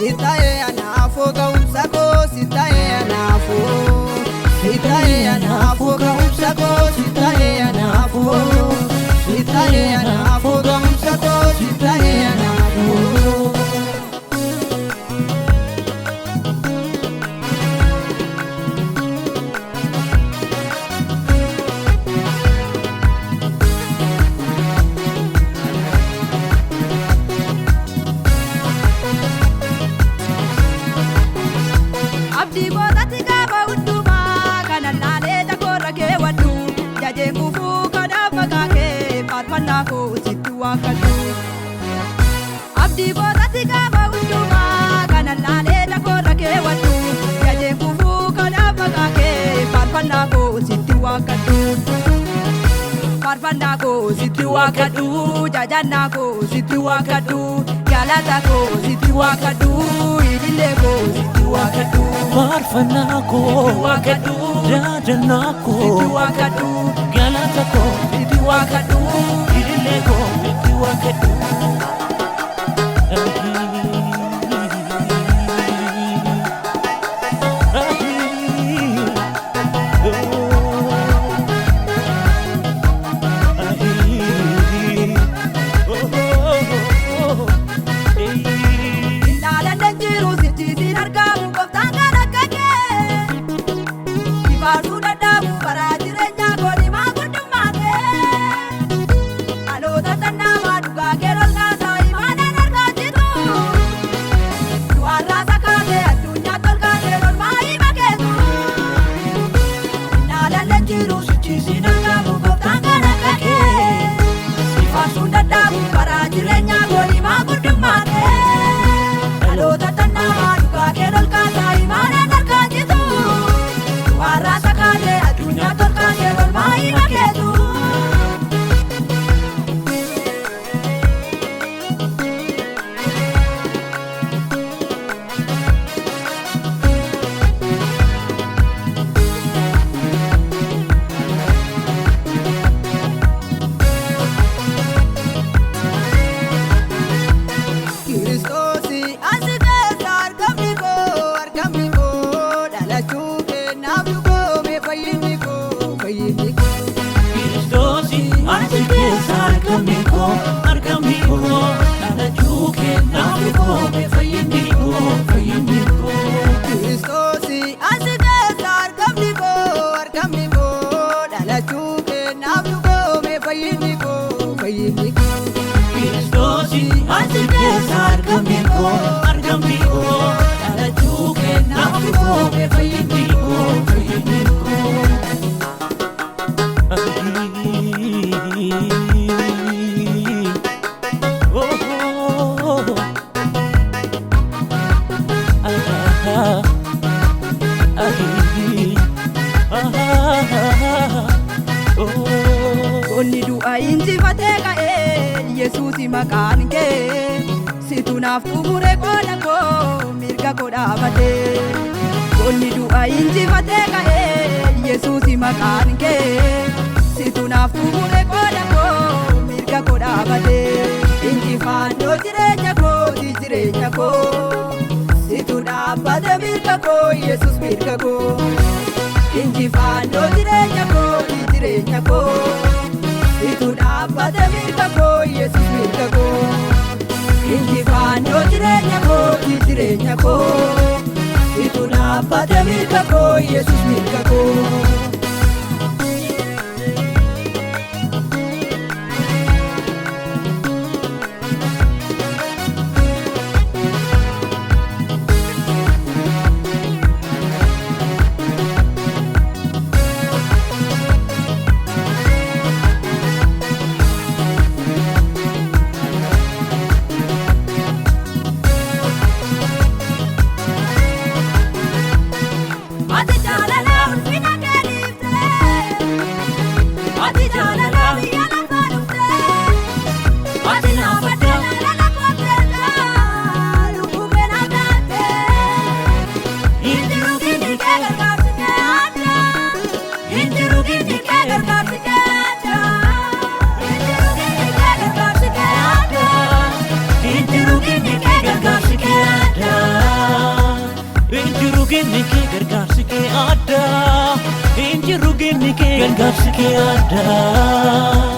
sitae anafo gaumsako sitae anafo sitae anafo gaumsako sitae anafo sitae anafo gaumsako sitae anafo Abdi godhati gaafa hundumaa kana laalee dakoorra kee waddu jajeen gufuu kanaaf maqaa kee faarfannaa koo sitti waakkadhu. Abdi godhati gaafa hundumaa kana laalee dakoorra kee waddu jajeen gufuu kanaaf maqaa kee faarfannaa koo sitti waakkadhu. Faarfannaa koo sitti waakkadhu jajannaa koo sitti waakkadhu galata koo sitti waakkadhu idilee koo sitti waakkadhu. Faarfannaa koo Wakadu, jajannaa koo sitti wakadu, galata koo sitti wakadu, idilee koo sitti waakkadhu. ilaalan danjiru sitti siin argamu gooftaan kan akka kee. Ifaaruu dadhabu bara jireenyaa kooni maa guddummaa kee. Dhaloota tannamaa dhugaa kee lolkaasaa imaanaan argaachitu. Du'arraa sakaatee addunyaa tolkaatee lolmaa hima keetu. Ilaalan danjiru sitti siin argamu gooftaan kan akka kee. Ifaaruu dadhabu bara jireenyaa kooni maa guddummaa kee. Dhaloota tannamaa dhugaa kee lolkaasaa imaanaan argaachitu. Du'arraa sakaatee addunyaa tolkaatee lolmaa hima keetu. Kiristoosii asi keessa argamni koo dhalachuu kennaaf dhugoome fayyinni koo. Kiristoosii asi keessa argamni koo dhalachuu kennaaf dhugoome fayyinni koo. Kiristoosii asi keessa argamni koo dhalachuu kennaaf dhugoome fayyinni koo. Kiristoosii asi keessa argamni koo dhalachuu kennaaf dhugoome fayyinni koo. Onni du'a injifatee ka'ee Yesuusi maqaan kee situ naaf xumure qooda koo mirga koo dhaabatee. Onni du'a injifatee ka'ee Yesuusi maqaan kee situ naaf xumure qooda koo mirga koo dhaabatee. Injifannoo jireenya koo situ dhaabbate mirga koo Yesuus mirga koo. Injifannoo jireenya koo situ dhaabbate mirga koo Yesuus mirga koo. Injifannoo jireenya koo situ dhaabbate mirga koo Yesuus mirga koo. Ati jaalala ulfina kee dhiiftee, ati jaalala biyya lafaa dhuftee, ati naaf adda jaalala kotteetaa, lubbuu kee naaf laattee. Injiru gindi kee gargaarsi kee addaa, injiru gindi kee gargaarsi kee addaa, injiru gindi kee gargaarsi kee addaa, Injiru gindi kee gargaarsi kee addaa. gargaarsi kee addaa. Injiru ginni kee gargaarsi kee addaa.